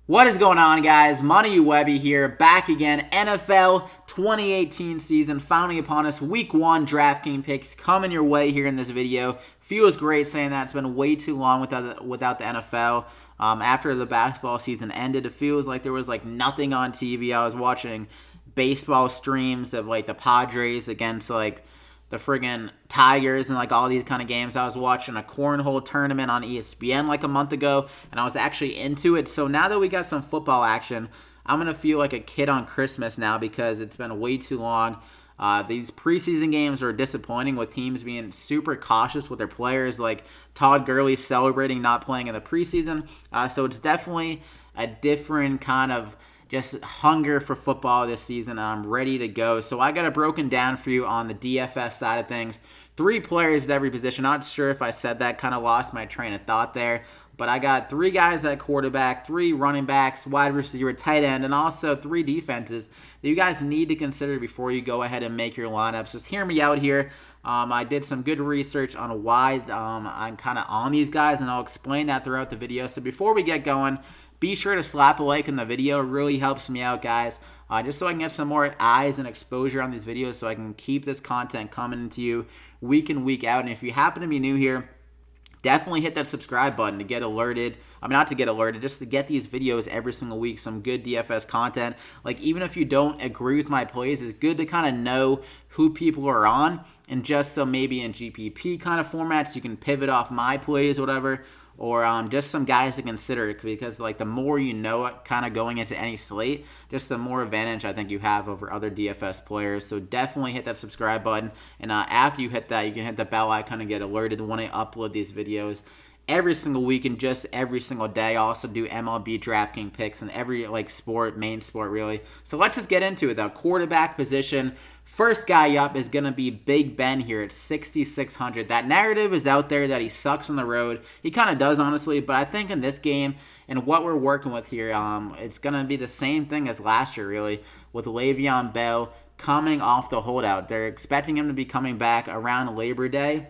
What is going on, guys? Money Webby here, back again. NFL 2018 season finally upon us. Week 1 DraftKings picks coming your way here in this video. Feels great saying that. It's been way too long without the NFL. After the basketball season ended, it feels like there was nothing on TV. I was watching baseball streams of the Padres against the friggin' Tigers and all these kind of games. I was watching a cornhole tournament on ESPN a month ago, and I was actually into it. So now that we got some football action, I'm going to feel like a kid on Christmas now because it's been way too long. These preseason games are disappointing with teams being super cautious with their players, like Todd Gurley celebrating not playing in the preseason. So it's definitely a different kind of just hunger for football this season, and I'm ready to go. So I got it broken down for you on the DFS side of things. 3 players at every position. Not sure if I said that, kind of lost my train of thought there. But I got 3 guys at quarterback, 3 running backs, wide receiver, tight end, and also 3 defenses that you guys need to consider before you go ahead and make your lineups. Just hear me out here. I did some good research on why I'm kind of on these guys, and I'll explain that throughout the video. So before we get going, be sure to slap a like in the video. It really helps me out, guys, just so I can get some more eyes and exposure on these videos so I can keep this content coming into you week in, week out. And if you happen to be new here, definitely hit that subscribe button to get alerted. I mean, not to get alerted, just to get these videos every single week, some good DFS content. Even if you don't agree with my plays, it's good to kind of know who people are on. And just so maybe in GPP kind of formats, you can pivot off my plays, whatever. Or just some guys to consider, because the more you know it kind of going into any slate, just the more advantage I think you have over other DFS players. So definitely hit that subscribe button, and after you hit that, you can hit the bell icon to get alerted when I upload these videos every single week and just every single day. I also do MLB DraftKings picks and every sport, main sport really. So let's just get into it. The quarterback position. First guy up is going to be Big Ben here at 6,600. That narrative is out there that he sucks on the road. He kind of does, honestly, but I think in this game and what we're working with here, it's going to be the same thing as last year, really, with Le'Veon Bell coming off the holdout. They're expecting him to be coming back around Labor Day,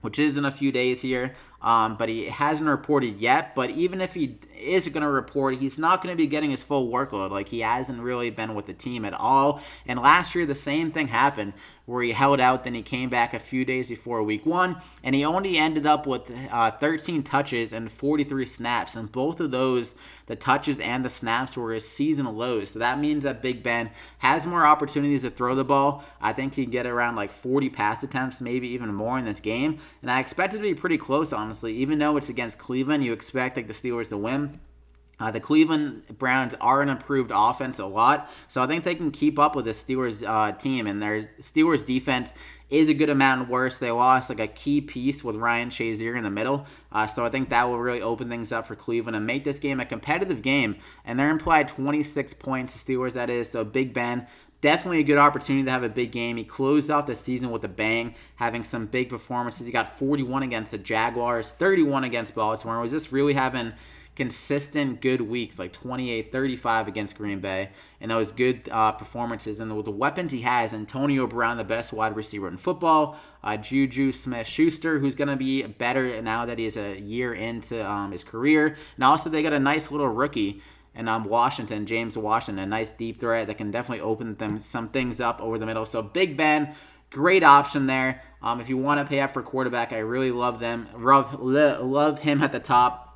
which is in a few days here, but he hasn't reported yet. But even if he is going to report, he's not going to be getting his full workload. He hasn't really been with the team at all. And last year, the same thing happened, where he held out, then he came back a few days before week 1, and he only ended up with 13 touches and 43 snaps. And both of those, the touches and the snaps, were his season lows. So that means that Big Ben has more opportunities to throw the ball. I think he'd get around 40 pass attempts, maybe even more in this game. And I expect it to be pretty close, honestly. Even though it's against Cleveland, you expect the Steelers to win. The Cleveland Browns are an improved offense a lot, so I think they can keep up with the Steelers team, and their Steelers defense is a good amount worse. They lost a key piece with Ryan Shazier in the middle, so I think that will really open things up for Cleveland and make this game a competitive game, and they're implied 26 points, the Steelers that is, so Big Ben, definitely a good opportunity to have a big game. He closed off the season with a bang, having some big performances. He got 41 against the Jaguars, 31 against Baltimore. Was just really having consistent good weeks, 28, 35 against Green Bay, and those good performances. And with the weapons he has, Antonio Brown, the best wide receiver in football, Juju Smith-Schuster, who's going to be better now that he's a year into his career, and also they got a nice little rookie and Washington, James Washington, a nice deep threat that can definitely open some things up over the middle. So Big Ben, great option there. If you want to pay up for quarterback, I really love him at the top.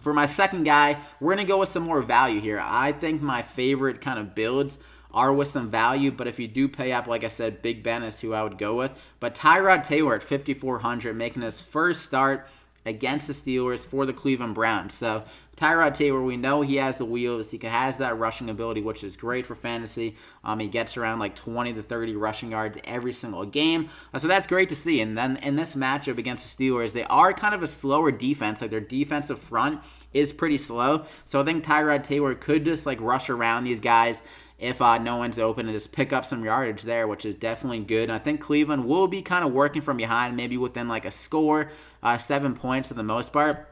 For my second guy, we're going to go with some more value here. I think my favorite kind of builds are with some value, but if you do pay up, like I said, Big Ben is who I would go with. But Tyrod Taylor at 5,400, making his first start against the Steelers for the Cleveland Browns. So Tyrod Taylor, we know he has the wheels. He has that rushing ability, which is great for fantasy. He gets around 20 to 30 rushing yards every single game. So that's great to see. And then in this matchup against the Steelers, they are kind of a slower defense. Their defensive front is pretty slow. So I think Tyrod Taylor could just rush around these guys if no one's open and just pick up some yardage there, which is definitely good. And I think Cleveland will be kind of working from behind, maybe within a score, 7 points for the most part.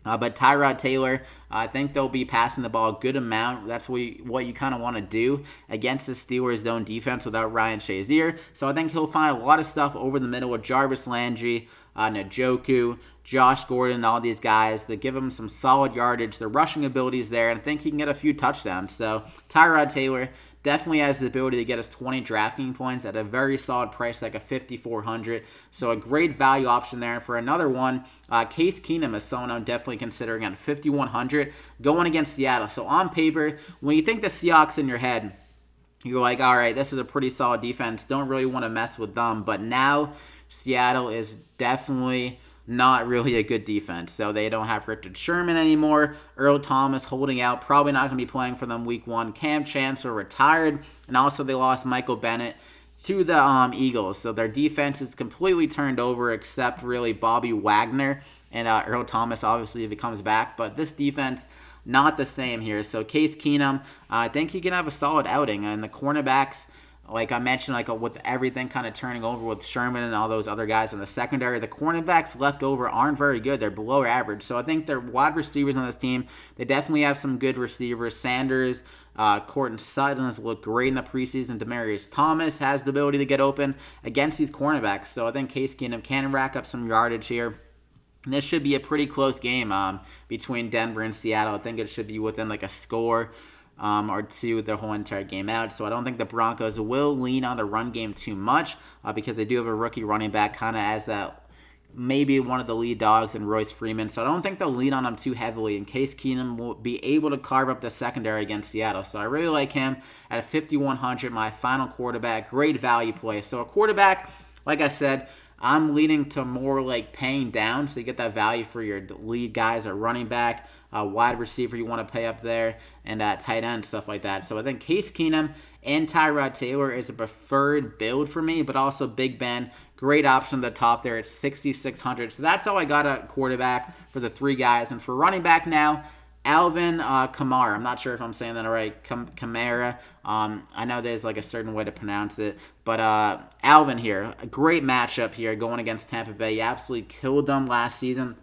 But Tyrod Taylor, I think they'll be passing the ball a good amount. That's what you kind of want to do against the Steelers' zone defense without Ryan Shazier. So I think he'll find a lot of stuff over the middle with Jarvis Landry, Njoku, Josh Gordon, all these guys. They give him some solid yardage. The rushing ability is there, and I think he can get a few touchdowns. So Tyrod Taylor definitely has the ability to get us 20 DraftKings points at a very solid price, like a 5,400. So a great value option there. For another one, Case Keenum is someone I'm definitely considering at 5,100 going against Seattle. So on paper, when you think the Seahawks in your head, you're like, all right, this is a pretty solid defense. Don't really want to mess with them. But now Seattle is definitely not really a good defense. So they don't have Richard Sherman anymore. Earl Thomas holding out, probably not going to be playing for them week 1. Cam Chancellor retired, and also they lost Michael Bennett to the Eagles. So their defense is completely turned over except really Bobby Wagner and Earl Thomas, obviously, if he comes back. But this defense, not the same here. So Case Keenum, I think he can have a solid outing. And the cornerbacks, like I mentioned, like with everything kind of turning over with Sherman and all those other guys in the secondary, the cornerbacks left over aren't very good. They're below average. So I think their wide receivers on this team, they definitely have some good receivers. Sanders, Courtland Sutton has looked great in the preseason. Demaryius Thomas has the ability to get open against these cornerbacks. So I think Case Keenum can rack up some yardage here. And this should be a pretty close game between Denver and Seattle. I think it should be within like a score or two the whole entire game out. So I don't think the Broncos will lean on the run game too much because they do have a rookie running back kind of as that maybe one of the lead dogs in Royce Freeman. So I don't think they'll lean on him too heavily. And Case Keenum will be able to carve up the secondary against Seattle. So I really like him at a 5,100, my final quarterback. Great value play. So a quarterback, like I said, I'm leaning to more like paying down, so you get that value for your lead guys at running back, wide receiver you want to pay up there, and tight end, stuff like that. So I think Case Keenum and Tyrod Taylor is a preferred build for me, but also Big Ben, great option at the top there at 6,600. So that's how I got a quarterback for the three guys. And for running back now, ALVIN KAMARA. I'm not sure if I'm saying that right. KAMARA. I know there's like a certain way to pronounce it. But ALVIN here. A great matchup here going against Tampa Bay. He absolutely killed them last season.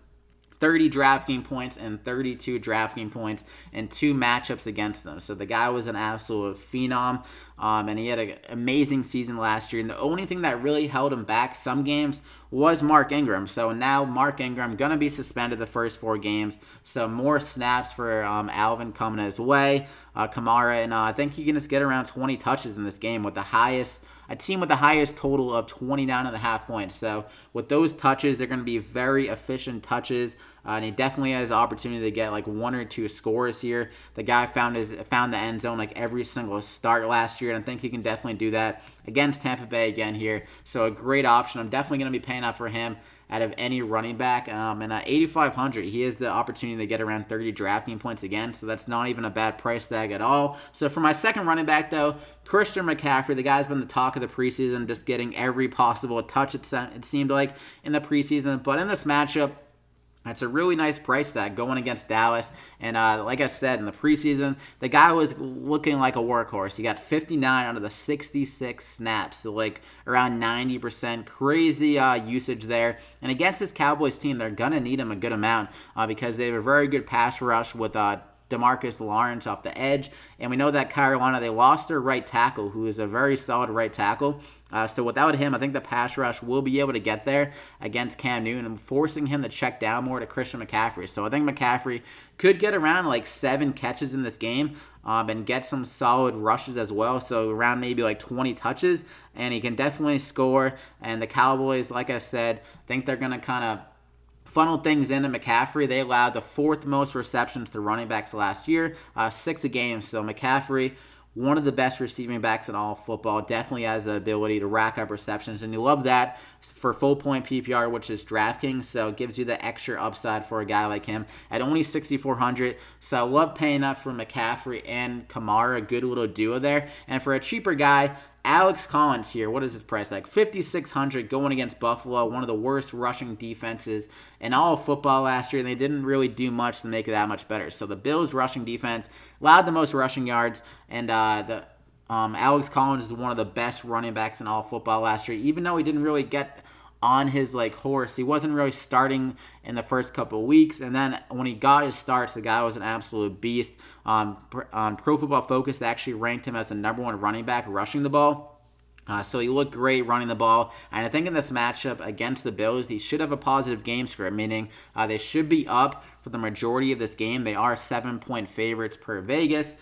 30 DraftKings points and 32 DraftKings points in 2 matchups against them. So the guy was an absolute phenom, and he had an amazing season last year. And the only thing that really held him back some games was Mark Ingram. So now Mark Ingram going to be suspended the first 4 games. So more snaps for ALVIN coming his way. KAMARA, and I think he can just get around 20 touches in this game with a team with the highest total of 29.5 points. So with those touches, they're going to be very efficient touches. And he definitely has the opportunity to get like 1 or 2 scores here. The guy found the end zone like every single start last year, and I think he can definitely do that against Tampa Bay again here. So a great option. I'm definitely going to be paying up for him out of any running back. And at 8,500, he has the opportunity to get around 30 DraftKings points again, so that's not even a bad price tag at all. So for my second running back, though, Christian McCaffrey, the guy's been the talk of the preseason, just getting every possible touch, it seemed like, in the preseason. But in this matchup, that's a really nice price tag going against Dallas. And like I said, in the preseason, the guy was looking like a workhorse. He got 59 out of the 66 snaps, so like around 90%. Crazy usage there. And against this Cowboys team, they're going to need him a good amount because they have a very good pass rush with DeMarcus Lawrence off the edge. And we know that Carolina, they lost their right tackle, who is a very solid right tackle. So without him, I think the pass rush will be able to get there against Cam Newton and forcing him to check down more to Christian McCaffrey. So I think McCaffrey could get around like 7 catches in this game and get some solid rushes as well. So around maybe like 20 touches, and he can definitely score. And the Cowboys, like I said, think they're going to kind of funnel things into McCaffrey. They allowed the 4th most receptions to running backs last year, 6 a game. So McCaffrey, one of the best receiving backs in all football, definitely has the ability to rack up receptions, and you love that for full point PPR, which is DraftKings, so it gives you the extra upside for a guy like him at only 6,400. So I love paying up for McCaffrey and KAMARA, a good little duo there. And for a cheaper guy, Alex Collins here, what is his price tag? 5,600 going against Buffalo, one of the worst rushing defenses in all of football last year, and they didn't really do much to make it that much better. So the Bills' rushing defense allowed the most rushing yards, and Alex Collins is one of the best running backs in all of football last year, even though he didn't really get on his like horse. He wasn't really starting in the first couple of weeks, and then when he got his starts, the guy was an absolute beast. On Pro Football Focus, they actually ranked him as the #1 running back rushing the ball. So he looked great running the ball. And I think in this matchup against the Bills, he should have a positive game script, meaning they should be up for the majority of this game. They are 7-point favorites per Vegas.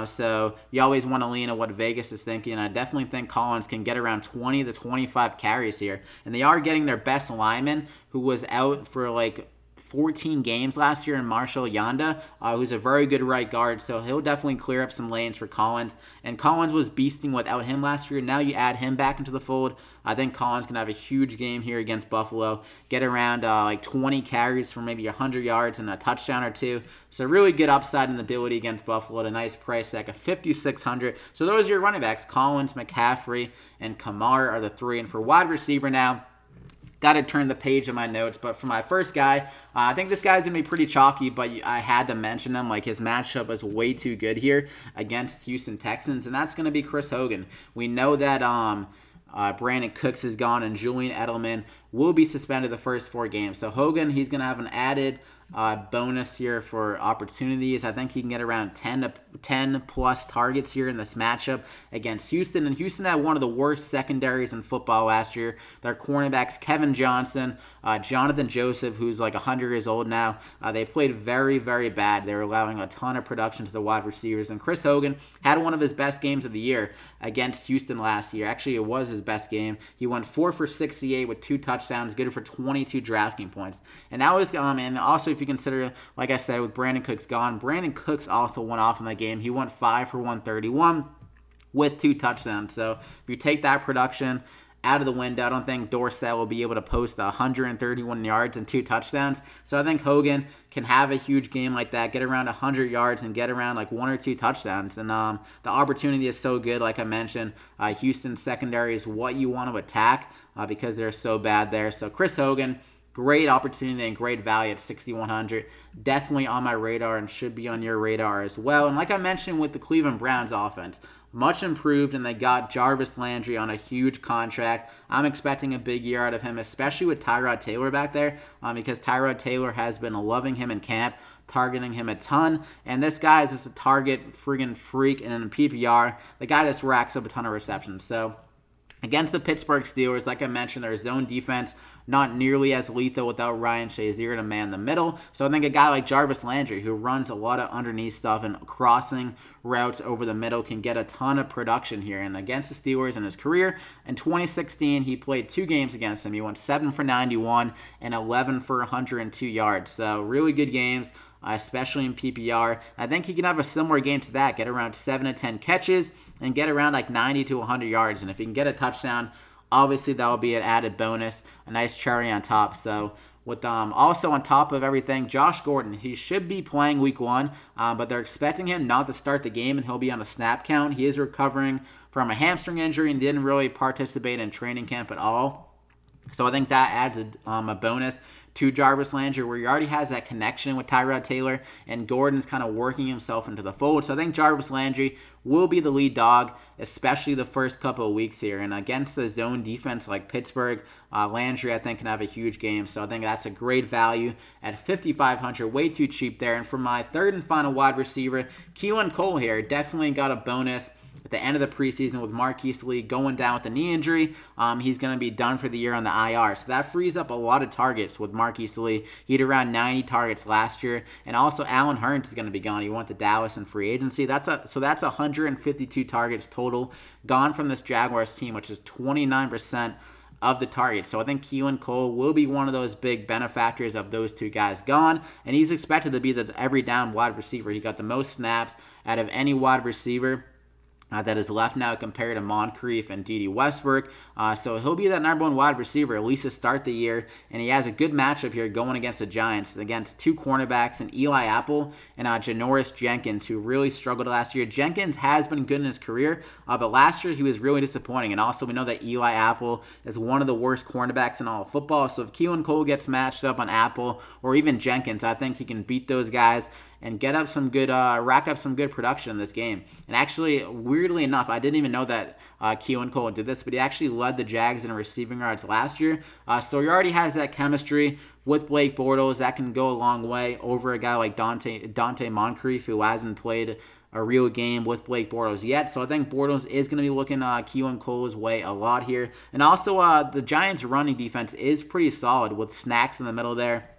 So you always want to lean on what Vegas is thinking. And I definitely think Collins can get around 20 to 25 carries here. And they are getting their best lineman, who was out for like 14 games last year in Marshall Yanda, who's a very good right guard, so he'll definitely clear up some lanes for Collins. And Collins was beasting without him last year. Now you add him back into the fold. I think Collins can have a huge game here against Buffalo, get around like 20 carries for maybe 100 yards and a touchdown or two. So really good upside and ability against Buffalo at a nice price tag of $5,600. So those are your running backs. Collins, McCaffrey, and KAMARA are the three. And for wide receiver now, got to turn the page of my notes, but for my first guy, I think this guy's going to be pretty chalky, but I had to mention him. Like, his matchup is way too good here against Houston Texans, and that's going to be Chris Hogan. We know that Brandon Cooks is gone, and Julian Edelman will be suspended the first 4 games. So Hogan, he's going to have an added bonus here for opportunities. I think he can get around 10 plus targets here in this matchup against Houston. And Houston had one of the worst secondaries in football last year. Their cornerbacks, Kevin Johnson, Jonathan Joseph, who's like 100 years old now, they played very, very bad. They were allowing a ton of production to the wide receivers. And Chris Hogan had one of his best games of the year against Houston last year. Actually, it was his best game. He went 4 for 68 with 2 touchdowns, good for 22 DraftKings points. And that was, and also if you consider, like I said, with Brandon Cooks gone, Brandon Cooks also went off in that game. He went 5 for 131 with 2 touchdowns. So if you take that production out of the window, I don't think Dorsett will be able to post 131 yards and 2 touchdowns. So I think Hogan can have a huge game like that, get around 100 yards and get around like 1 or 2 touchdowns. And the opportunity is so good, like I mentioned. Houston's secondary is what you want to attack because they're so bad there. So Chris Hogan, great opportunity and great value at $6,100. Definitely on my radar and should be on your radar as well. And like I mentioned with the Cleveland Browns offense, much improved, and they got Jarvis Landry on a huge contract. I'm expecting a big year out of him, especially with Tyrod Taylor back there, because Tyrod Taylor has been loving him in camp, targeting him a ton. And this guy is just a target friggin' freak, and in a PPR, the guy just racks up a ton of receptions. So against the Pittsburgh Steelers, like I mentioned, their zone defense not nearly as lethal without Ryan Shazier to man the middle. So I think a guy like Jarvis Landry, who runs a lot of underneath stuff and crossing routes over the middle, can get a ton of production here. And against the Steelers in his career, in 2016, he played 2 games against them. He went 7 for 91 and 11 for 102 yards. So really good games, especially in PPR. I think he can have a similar game to that, get around 7 to 10 catches and get around like 90 to 100 yards. And if he can get a touchdown, obviously that will be an added bonus, a nice cherry on top. So with also on top of everything, Josh Gordon, he should be playing week 1, but they're expecting him not to start the game, and he'll be on a snap count. He is recovering from a hamstring injury and didn't really participate in training camp at all. So I think that adds a bonus to Jarvis Landry, where he already has that connection with Tyrod Taylor, and Gordon's kind of working himself into the fold. So I think Jarvis Landry will be the lead dog, especially the first couple of weeks here. And against the zone defense like Pittsburgh, Landry, I think, can have a huge game. So I think that's a great value at $5,500, way too cheap there. And for my third and final wide receiver, Keelan Cole here, definitely got a bonus at the end of the preseason with Marquise Lee going down with a knee injury. He's going to be done for the year on the IR. So that frees up a lot of targets with Marquise Lee. He had around 90 targets last year. And also Allen Hurns is going to be gone. He went to Dallas in free agency. So that's 152 targets total gone from this Jaguars team, which is 29% of the targets. So I think Keelan Cole will be one of those big benefactors of those 2 guys gone, and he's expected to be the every down wide receiver. He got the most snaps out of any wide receiver that is left now compared to Moncrief and D.D. Westbrook. So he'll be that number 1 wide receiver, at least to start the year. And he has a good matchup here going against the Giants, against 2 cornerbacks, and Eli Apple and Janoris Jenkins, who really struggled last year. Jenkins has been good in his career, but last year he was really disappointing. And also we know that Eli Apple is one of the worst cornerbacks in all of football. So if Keelan Cole gets matched up on Apple or even Jenkins, I think he can beat those guys and get up some good, rack up some good production in this game. And actually, weirdly enough, I didn't even know that Keelan Cole did this, but he actually led the Jags in receiving yards last year. So he already has that chemistry with Blake Bortles. That can go a long way over a guy like Dante Moncrief, who hasn't played a real game with Blake Bortles yet. So I think Bortles is going to be looking Keelan Cole's way a lot here. And also, the Giants' running defense is pretty solid with Snacks in the middle there.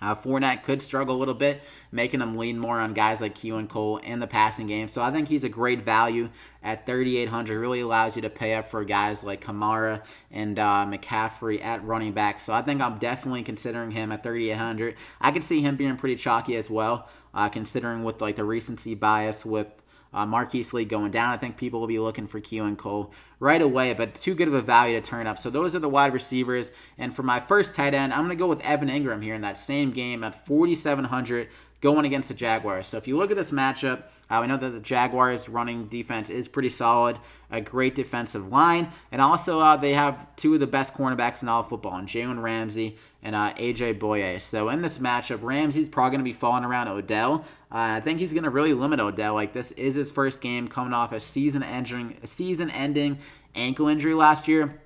Fournette could struggle a little bit, making him lean more on guys like Keelan Cole in the passing game. So I think he's a great value at 3,800. Really allows you to pay up for guys like KAMARA and McCaffrey at running back. So I think I'm definitely considering him at 3,800. I could see him being pretty chalky as well, considering with like the recency bias with Marquise Lee going down. I think people will be looking for Keelan Cole right away, but too good of a value to turn up. So those are the wide receivers. And for my first tight end, I'm going to go with Evan Engram here in that same game at 4,700 going against the Jaguars. So if you look at this matchup, we know that the Jaguars' running defense is pretty solid, a great defensive line, and also they have two of the best cornerbacks in all of football, and Jalen Ramsey and A.J. Boye. So in this matchup, Ramsey's probably going to be falling around Odell. I think he's going to really limit Odell. Like, this is his first game coming off a season-ending ankle injury last year.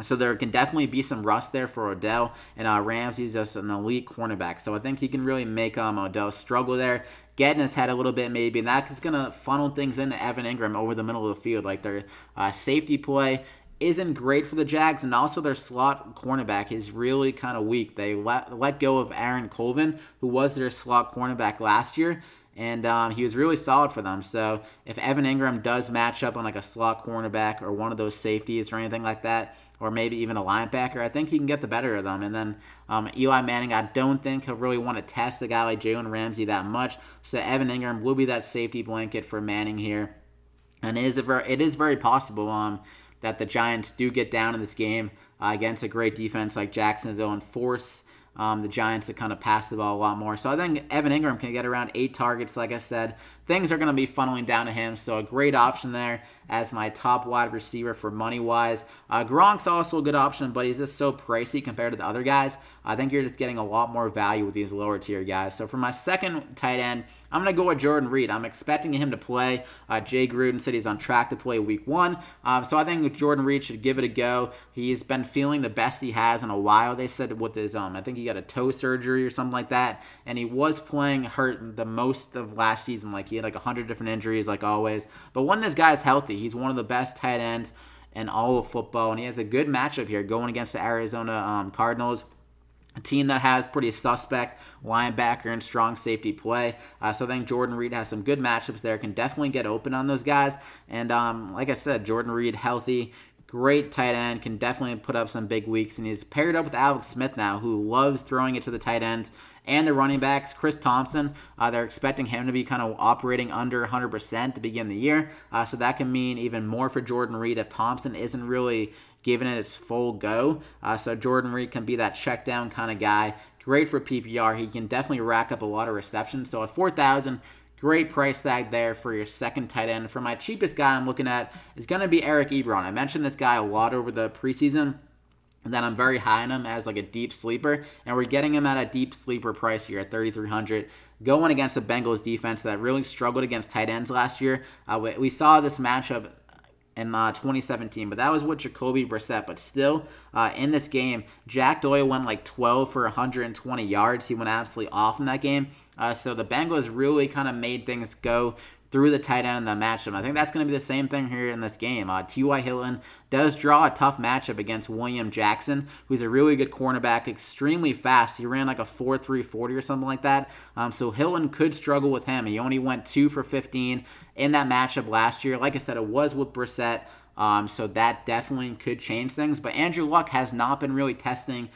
So there can definitely be some rust there for Odell, and Ramsey's just an elite cornerback. So I think he can really make Odell struggle there, get in his head a little bit maybe, and that's going to funnel things into Evan Engram over the middle of the field. Like, their safety play isn't great for the Jags, and also their slot cornerback is really kind of weak. They let go of Aaron Colvin, who was their slot cornerback last year, and he was really solid for them. So if Evan Engram does match up on like a slot cornerback or one of those safeties or anything like that, or maybe even a linebacker, I think he can get the better of them. And then Eli Manning, I don't think he'll really want to test a guy like Jalen Ramsey that much. So Evan Engram will be that safety blanket for Manning here. And it is very possible that the Giants do get down in this game against a great defense like Jacksonville and force the Giants to kind of pass the ball a lot more. So I think Evan Engram can get around 8 targets. Like I said, things are going to be funneling down to him. So a great option there as my top wide receiver for money-wise. Gronk's also a good option, but he's just so pricey compared to the other guys. I think you're just getting a lot more value with these lower tier guys. So for my second tight end, I'm going to go with Jordan Reed. I'm expecting him to play. Jay Gruden said he's on track to play week 1. So I think Jordan Reed should give it a go. He's been feeling the best he has in a while. They said with his, I think he got a toe surgery or something like that. And he was playing hurt the most of last season. Like, he had like 100 different injuries like always. But when this guy's healthy, he's one of the best tight ends in all of football. And he has a good matchup here going against the Arizona Cardinals, a team that has pretty suspect linebacker and strong safety play. So I think Jordan Reed has some good matchups there, can definitely get open on those guys. And like I said, Jordan Reed healthy, great tight end, can definitely put up some big weeks. And he's paired up with Alex Smith now, who loves throwing it to the tight ends. And the running backs, Chris Thompson, they're expecting him to be kind of operating under 100% to begin the year. So that can mean even more for Jordan Reed if Thompson isn't really giving it its full go. So Jordan Reed can be that check down kind of guy. Great for PPR. He can definitely rack up a lot of receptions. So at 4,000, great price tag there for your second tight end. For my cheapest guy I'm looking at is going to be Eric Ebron. I mentioned this guy a lot over the preseason, and then I'm very high on him as like a deep sleeper, and we're getting him at a deep sleeper price here at 3,300, going against the Bengals defense that really struggled against tight ends last year. We saw this matchup in 2017, but that was with Jacoby Brissett. But still, in this game, Jack Doyle went like 12 for 120 yards. He went absolutely off in that game. So the Bengals really kind of made things go through the tight end in the matchup. I think that's going to be the same thing here in this game. T.Y. Hilton does draw a tough matchup against William Jackson, who's a really good cornerback, extremely fast. He ran like a 4.3 40 or something like that. So Hilton could struggle with him. He only went 2 for 15 in that matchup last year. Like I said, it was with Brissett, so that definitely could change things. But Andrew Luck has not been really testing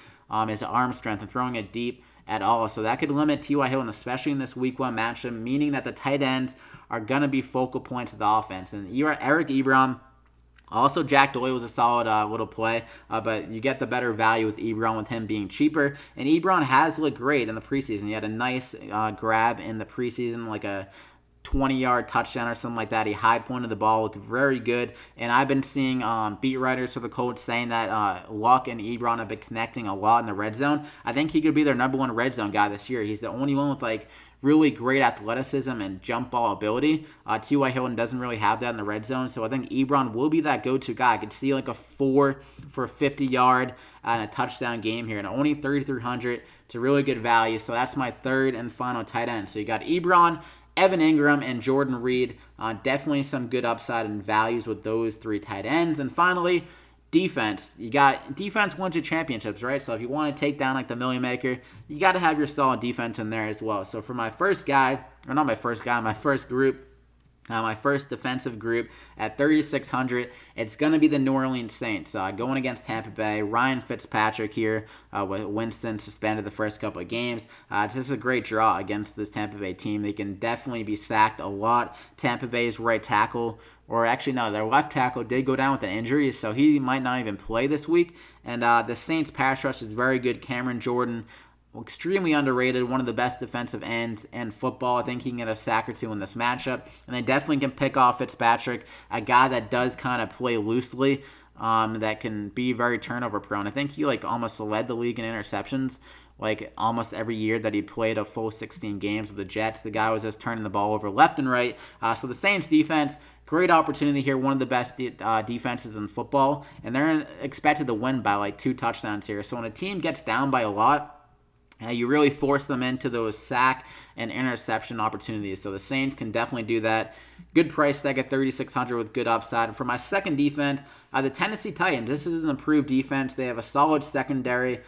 his arm strength and throwing it deep at all. So that could limit T.Y. Hilton, especially in this week 1 matchup, meaning that the tight ends are going to be focal points of the offense. And Eric Ebron, also Jack Doyle was a solid little play, but you get the better value with Ebron with him being cheaper. And Ebron has looked great in the preseason. He had a nice grab in the preseason, like a 20-yard touchdown or something like that. He high pointed the ball, looked very good. And I've been seeing beat writers for the Colts saying that Luck and EBRON have been connecting a lot in the red zone. I think he could be their #1 red zone guy this year. He's the only one with like really great athleticism and jump ball ability. T.Y. Hilton doesn't really have that in the red zone, so I think EBRON will be that go-to guy. I could see like a 4 for a 50-yard and a touchdown game here, and only 3,300. It's a really good value, so that's my third and final tight end. So you got EBRON, Evan Engram, and Jordan Reed. Definitely some good upside and values with those 3 tight ends. And finally, defense. You got defense wins you championships, right? So if you want to take down like the Million Maker, you got to have your solid defense in there as well. So for my first guy, or not my first guy, my first group, my first defensive group at 3,600, it's going to be the New Orleans Saints going against Tampa Bay. Ryan Fitzpatrick here with Winston suspended the first couple of games. This is a great draw against this Tampa Bay team. They can definitely be sacked a lot. Tampa Bay's right tackle, or actually no, their left tackle did go down with an injury, so he might not even play this week. And the Saints pass rush is very good. Cameron Jordan, extremely underrated, one of the best defensive ends in football. I think he can get a sack or 2 in this matchup. And they definitely can pick off Fitzpatrick, a guy that does kind of play loosely, that can be very turnover prone. I think he like almost led the league in interceptions like almost every year that he played a full 16 games with the Jets. The guy was just turning the ball over left and right. So the Saints defense, great opportunity here, one of the best defenses in football. And they're expected to win by like 2 touchdowns here. So when a team gets down by a lot, you really force them into those sack and interception opportunities. So the Saints can definitely do that. Good price tag at 3,600 with good upside. For my second defense, the Tennessee Titans. This is an improved defense. They have a solid secondary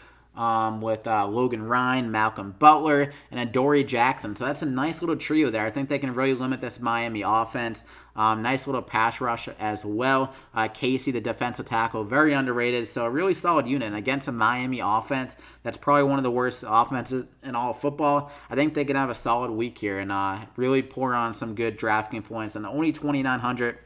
with Logan Ryan, Malcolm Butler, and Adoree Jackson. So that's a nice little trio there. I think they can really limit this Miami offense. Nice little pass rush as well. Casey, the defensive tackle, very underrated. So a really solid unit. And against a Miami offense that's probably one of the worst offenses in all of football, I think they can have a solid week here and really pour on some good DraftKings points. And only 2,900,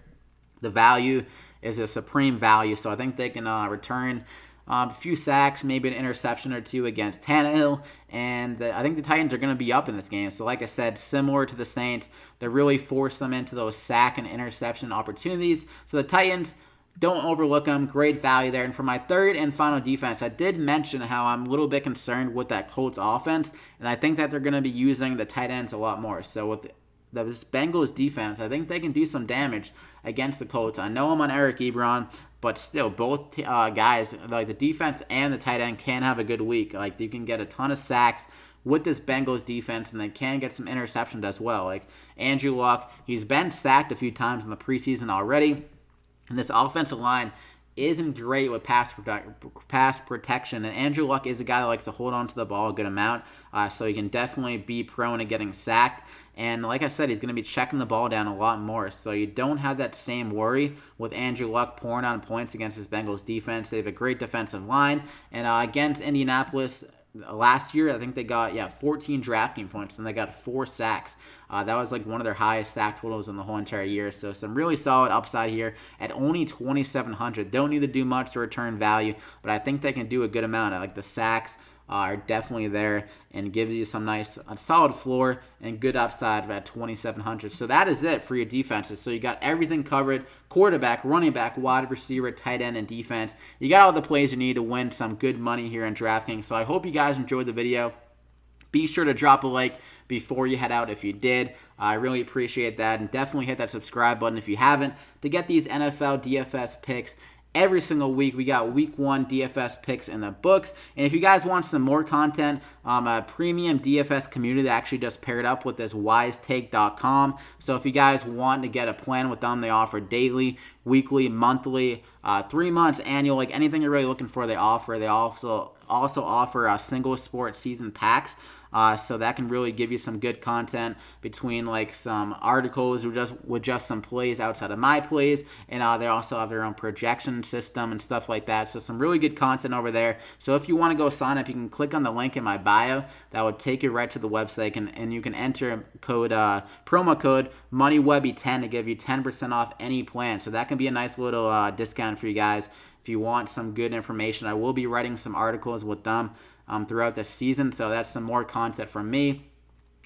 the value is a supreme value. So I think they can return a few sacks, maybe an interception or 2 against Tannehill, and I think the Titans are going to be up in this game. So like I said, similar to the Saints, they really force them into those sack and interception opportunities. So the Titans, don't overlook them. Great value there. And for my third and final defense, I did mention how I'm a little bit concerned with that Colts offense, and I think that they're going to be using the tight ends a lot more. So with this Bengals defense, I think they can do some damage against the Colts. I know I'm on Eric Ebron, but still, both guys, like the defense and the tight end, can have a good week. Like, you can get a ton of sacks with this Bengals defense, and they can get some interceptions as well. Like, Andrew Luck, he's been sacked a few times in the preseason already, and this offensive line isn't great with pass protection, and Andrew Luck is a guy that likes to hold on to the ball a good amount, so he can definitely be prone to getting sacked. And like I said, he's going to be checking the ball down a lot more, so you don't have that same worry with Andrew Luck pouring on points against his Bengals defense. They have a great defensive line, and against Indianapolis last year, I think they got 14 DraftKings points, and they got 4 sacks. That was like one of their highest sack totals in the whole entire year. So some really solid upside here at only 2,700. Don't need to do much to return value, but I think they can do a good amount. Like the sacks are definitely there and gives you some nice solid floor and good upside at 2,700. So that is it for your defenses. So you got everything covered: quarterback, running back, wide receiver, tight end, and defense. You got all the plays you need to win some good money here in DraftKings. So I hope you guys enjoyed the video. Be sure to drop a like before you head out if you did. I really appreciate that. And definitely hit that subscribe button if you haven't to get these NFL DFS picks every single week. We got week 1 DFS picks in the books. And if you guys want some more content, a premium DFS community that actually just paired up with this wisetake.com. So if you guys want to get a plan with them, they offer daily, weekly, monthly, 3 months, annual, like anything you're really looking for, they offer. They also offer single sport season packs. So that can really give you some good content between like some articles with just some plays outside of my plays, and they also have their own projection system and stuff like that. So some really good content over there. So if you want to go sign up, you can click on the link in my bio. That would take you right to the website, and you can enter promo code MoneyWebby10 to give you 10% off any plan. So that can be a nice little discount for you guys if you want some good information. I will be writing some articles with them throughout the season, so that's some more content from me.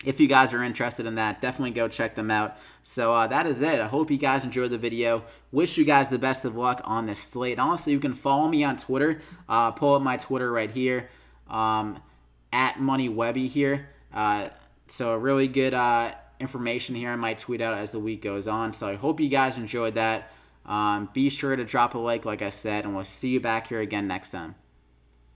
if you guys are interested in that, definitely go check them out. So that is it. I hope you guys enjoyed the video. Wish you guys the best of luck on this slate. And honestly, you can follow me on Twitter. Pull up my Twitter right here, at MoneyWebby here. So really good information here. I might tweet out as the week goes on. So I hope you guys enjoyed that. Be sure to drop a like I said, and we'll see you back here again next time.